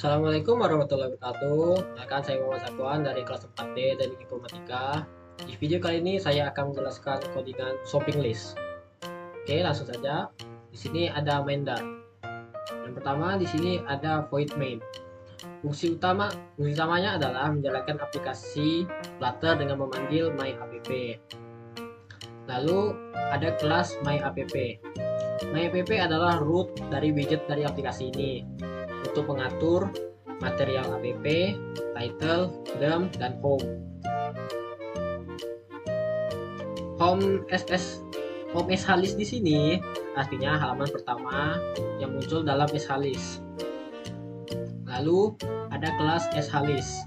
Assalamualaikum warahmatullahi wabarakatuh. Perkenalkan, saya Muhammad Satuan dari kelas 4D Teknik Informatika. Di video kali ini saya akan menjelaskan codingan shopping list. Oke, langsung saja. Di sini ada main dar. Yang pertama di sini ada void main. Fungsi utamanya adalah menjalankan aplikasi Flutter dengan memanggil my_app. Lalu ada kelas my_app. My_app adalah root dari widget dari aplikasi ini untuk mengatur material app, title, theme, dan home. Home SH-list di sini artinya halaman pertama yang muncul dalam SH-list. Lalu ada kelas SH-list.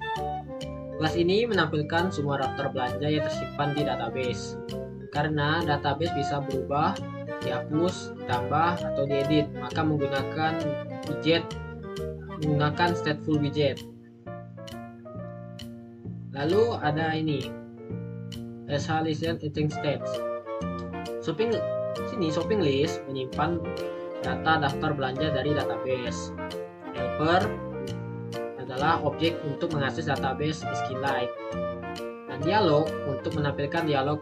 Kelas ini menampilkan semua daftar belanja yang tersimpan di database. Karena database bisa berubah, dihapus, ditambah, atau diedit, maka menggunakan stateful widget. Lalu ada ini SH list and item stats. Shopping list menyimpan data daftar belanja dari database. Helper adalah objek untuk mengakses database SQLite. Dan dialog untuk menampilkan dialog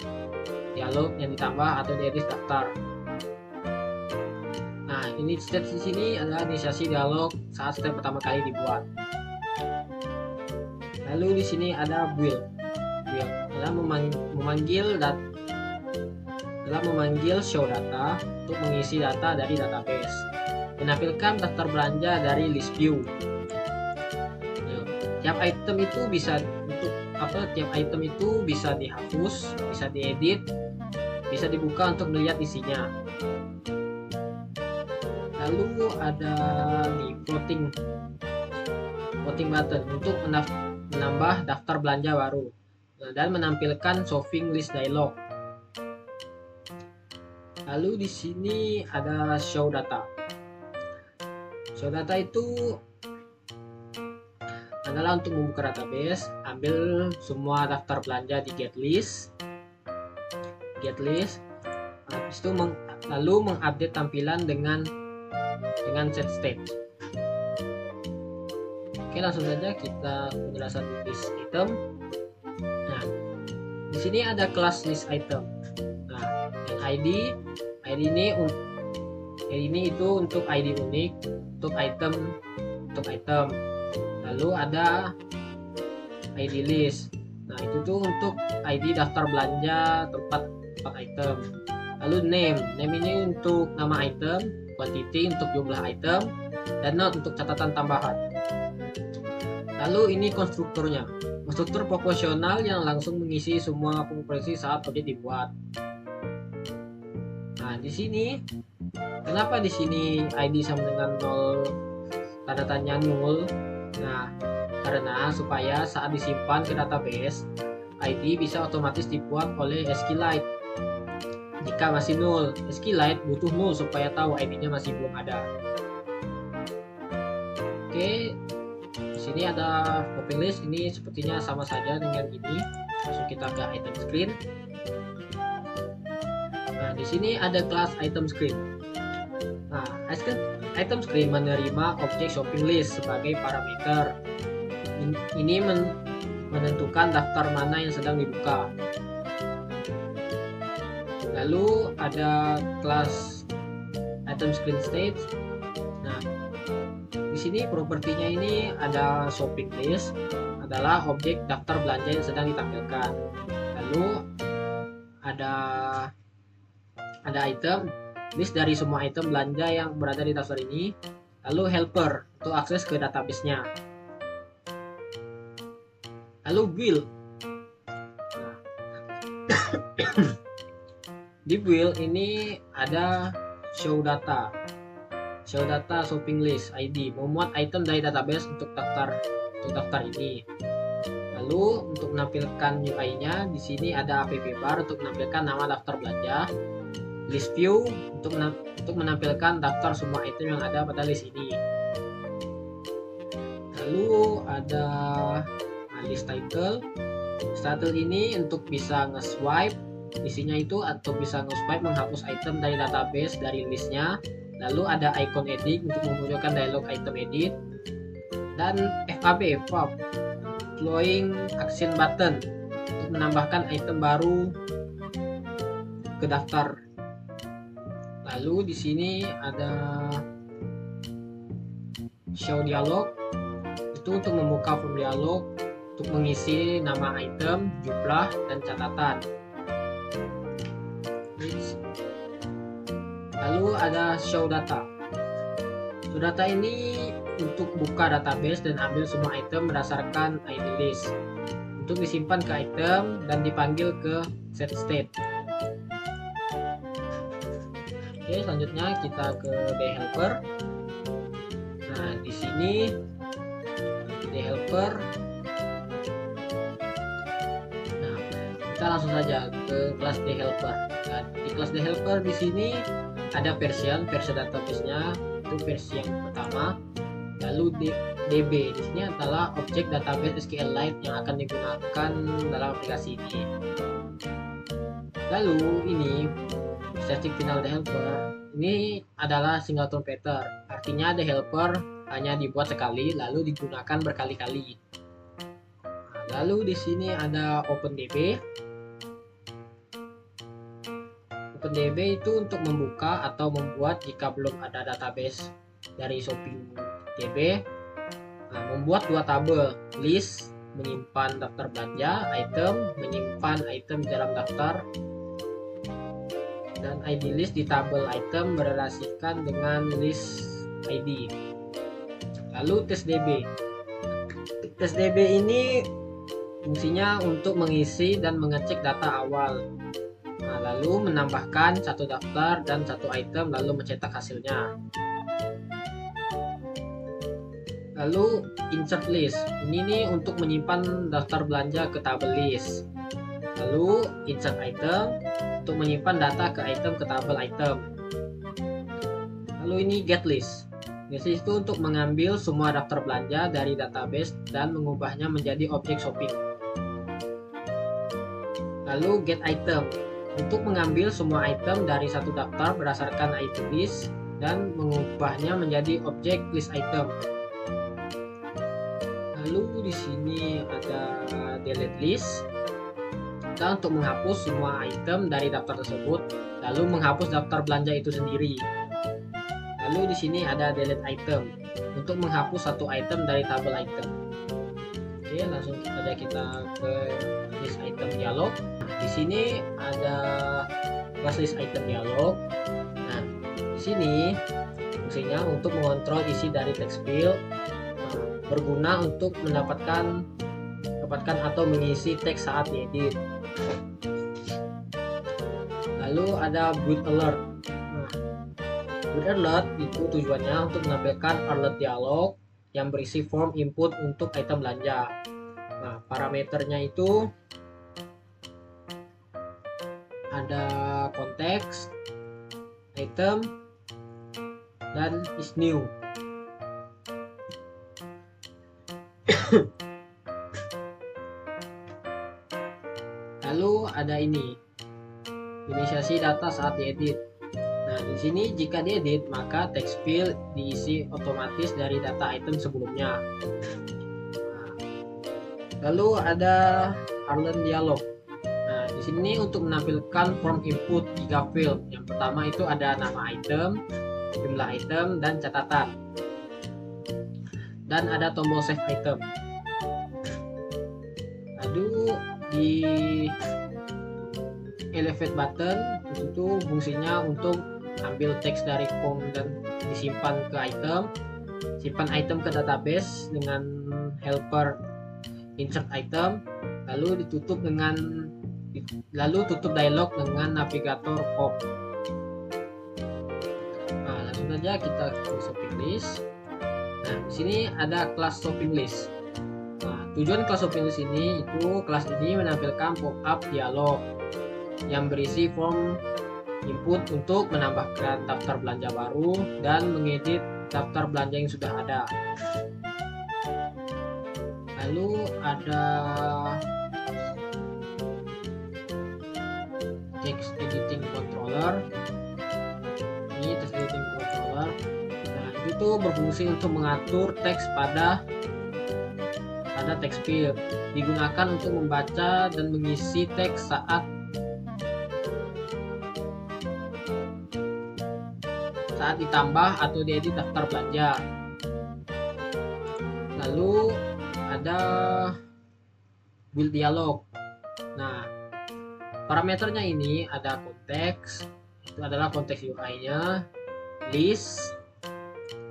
yang ditambah atau diedit daftar. Nah, ini state di sini adalah inisiasi dialog saat step pertama kali dibuat. Lalu di sini ada build. Build adalah memanggil show data untuk mengisi data dari database. Menampilkan daftar belanja dari list view. Tiap item itu bisa dihapus, bisa diedit, bisa dibuka untuk melihat isinya. Lalu ada di voting button untuk menambah daftar belanja baru dan menampilkan shopping list dialog. Lalu di sini ada show data. Show data itu adalah untuk membuka database, ambil semua daftar belanja di get list, habis itu lalu mengupdate tampilan dengan set state. Oke, langsung saja kita penjelasan list item. Nah, di sini ada kelas list item. Nah, ID ini itu untuk ID unik untuk item. Lalu ada ID list. Nah, itu tuh untuk ID daftar belanja tempat item. Lalu name ini untuk nama item, quantity untuk jumlah item, dan note untuk catatan tambahan. Lalu ini konstrukturnya. Konstruktur proporsional yang langsung mengisi semua fungsi saat objek dibuat. Nah, di sini kenapa di sini ID sama dengan 0, tanda tanya 0? Nah, karena supaya saat disimpan ke database, ID bisa otomatis dibuat oleh SQLite. Jika masih 0, SQLite butuh 0 supaya tahu ID-nya masih belum ada. Oke, di sini ada shopping list. Ini sepertinya sama saja dengan ini. Langsung kita ke item screen. Nah, di sini ada kelas item screen. Nah, item screen menerima objek shopping list sebagai parameter. Ini menentukan daftar mana yang sedang dibuka. Lalu ada kelas item screen state. Nah, di sini propertinya ini ada shopping list adalah objek daftar belanja yang sedang ditampilkan. Lalu ada item list dari semua item belanja yang berada di daftar ini. Lalu helper untuk akses ke database-nya. Lalu build. Nah, di build ini ada show data shopping list ID, memuat item dari database untuk daftar ini. Lalu untuk menampilkan UI-nya di sini ada app bar untuk menampilkan nama daftar belanja, list view untuk menampilkan daftar semua item yang ada pada list ini. Lalu ada list title ini untuk bisa nge-swipe isinya itu, atau bisa nge-swipe menghapus item dari database dari listnya. Lalu ada icon edit untuk memunculkan dialog item edit, Dan FAB, Flowing Action Button, untuk menambahkan item baru ke daftar. Lalu di sini ada Show Dialog, itu untuk membuka form dialog untuk mengisi nama item, jumlah, dan catatan. Lalu ada Show Data. Show Data ini untuk buka database dan ambil semua item berdasarkan ID list, untuk disimpan ke item dan dipanggil ke set state. Oke, selanjutnya kita ke DHelper. Nah, di sini DHelper. Nah, kita langsung saja ke kelas DHelper. Nah, di kelas DHelper di sini ada versi database-nya, itu versi yang pertama. Lalu DB di sini adalah objek database SQLite yang akan digunakan dalam aplikasi ini. Lalu ini static final DHelper ini adalah singleton pattern, artinya DHelper hanya dibuat sekali lalu digunakan berkali-kali. Nah, lalu di sini ada OpenDB. OpenDB itu untuk membuka atau membuat jika belum ada database dari ShoppingDB. Nah, membuat dua tabel, list menyimpan daftar belanja, item menyimpan item di dalam daftar, dan ID list di tabel item berrelasikan dengan list ID. Lalu TestDB. TestDB ini fungsinya untuk mengisi dan mengecek data awal. Nah, lalu menambahkan satu daftar dan satu item lalu mencetak hasilnya. Lalu insert list. Ini nih untuk menyimpan daftar belanja ke tabel list. Lalu insert item untuk menyimpan data ke item ke tabel item. Lalu ini get list. Get list itu untuk mengambil semua daftar belanja dari database dan mengubahnya menjadi objek shopping. Lalu get item untuk mengambil semua item dari satu daftar berdasarkan item list dan mengubahnya menjadi objek list item. Lalu di sini ada delete list. Kita untuk menghapus semua item dari daftar tersebut, lalu menghapus daftar belanja itu sendiri. Lalu di sini ada delete item untuk menghapus satu item dari tabel item. Oke, langsung saja kita ke list item dialog. Nah, di sini ada kelas list item dialog. Nah, di sini fungsinya untuk mengontrol isi dari text field, berguna untuk mendapatkan atau mengisi teks saat diedit. Lalu ada build alert. Nah, build alert itu tujuannya untuk menampilkan alert dialog yang berisi form input untuk item belanja. Nah, parameternya itu ada konteks, item, dan is new. Lalu ada ini, inisiasi data saat diedit. Nah, di sini jika diedit maka text field diisi otomatis dari data item sebelumnya. Nah, lalu ada alert dialog. Nah, di sini untuk menampilkan form input 3 field. Yang pertama itu ada nama item, jumlah item, dan catatan. Dan ada tombol save item. Lalu di elevate button itu fungsinya untuk ambil teks dari form dan disimpan ke item, simpan item ke database dengan helper insert item, lalu tutup dialog dengan navigator pop. Nah, langsung saja kita ke shopping list. Nah, di sini ada kelas shopping list. Tujuan kelas shopping list ini kelas ini menampilkan pop-up dialog yang berisi form input untuk menambahkan daftar belanja baru dan mengedit daftar belanja yang sudah ada. Lalu ada text editing controller. Ini text editing controller. Nah, itu berfungsi untuk mengatur teks pada ada text field, digunakan untuk membaca dan mengisi teks saat ditambah atau diedit daftar belanja. Lalu ada build dialog. Nah, parameternya ini ada konteks, itu adalah konteks UI-nya, list,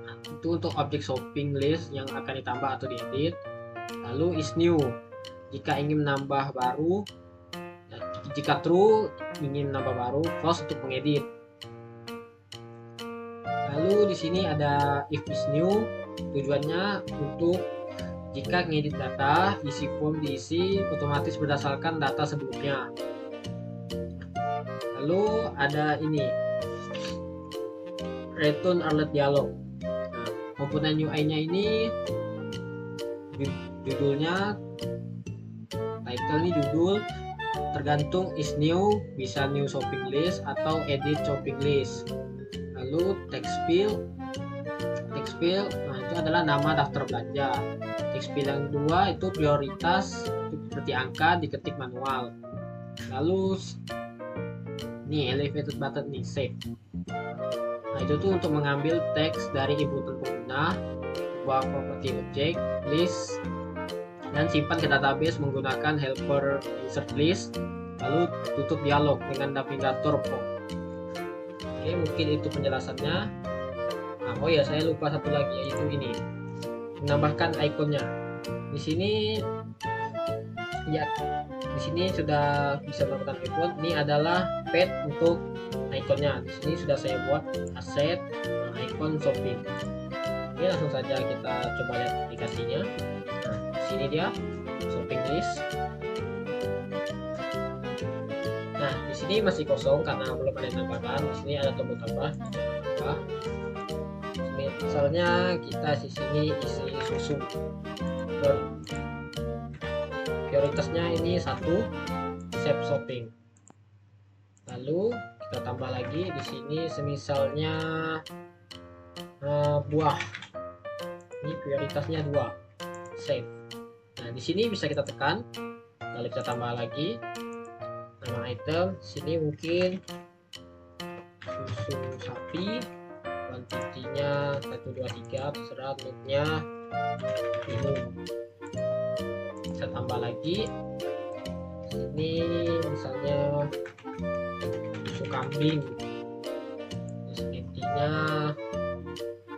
nah, itu untuk objek shopping list yang akan ditambah atau diedit. Lalu is new, jika ingin menambah baru, jika true ingin menambah baru, false untuk mengedit. Lalu di sini ada if is new, tujuannya untuk jika ngedit data, isi form diisi otomatis berdasarkan data sebelumnya. Lalu ada ini return alert dialog. Nah, komponen UI-nya ini judulnya, title ini judul, tergantung is new, bisa new shopping list atau edit shopping list. Lalu text field, nah itu adalah nama daftar belanja. Text field yang kedua itu prioritas, itu seperti angka diketik manual. Lalu ini elevated button nih, save. Nah itu tuh untuk mengambil teks dari inputan pengguna, buat property object, list, dan simpan ke database menggunakan helper insert list. Lalu tutup dialog dengan navigator form. Oke, mungkin itu penjelasannya. Nah, oh ya, saya lupa satu lagi, yaitu ini, menambahkan ikonnya. Di sini ya, di sini sudah bisa melakukan icon. Ini adalah path untuk ikonnya. Di sini sudah saya buat aset icon shopping. Oke, langsung saja kita coba lihat aplikasinya. Nah, di sini dia shopping list. Nah, di sini masih kosong karena belum ada yang tambahkan. Di sini ada tombol tambah. Misalnya kita di sini isi susu. Prioritasnya ini 1, save shopping. Lalu kita tambah lagi di sini semisalnya buah. Ini prioritasnya 2, save. Nah, di sini bisa kita tekan. Lalu kita tambah lagi nama item. Sini mungkin susu sapi, kuantitinya 1, 2, 3, terserah, moodnya minum. Kita tambah lagi ini misalnya susu kambing, terus intinya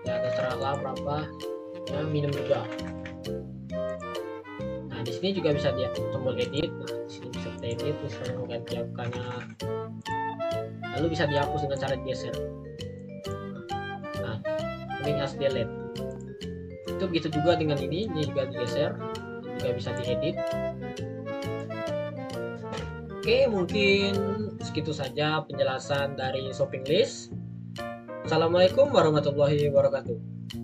ya terserahlah berapa ya, minum juga. Nah di sini juga bisa dia tombol edit. Nah di sini bisa kita edit, misalnya mengganti angkanya, lalu bisa dihapus dengan cara geser. Nah ini as delete. Itu begitu juga dengan ini juga digeser, juga bisa diedit. Oke, mungkin segitu saja penjelasan dari shopping list. Assalamualaikum warahmatullahi wabarakatuh.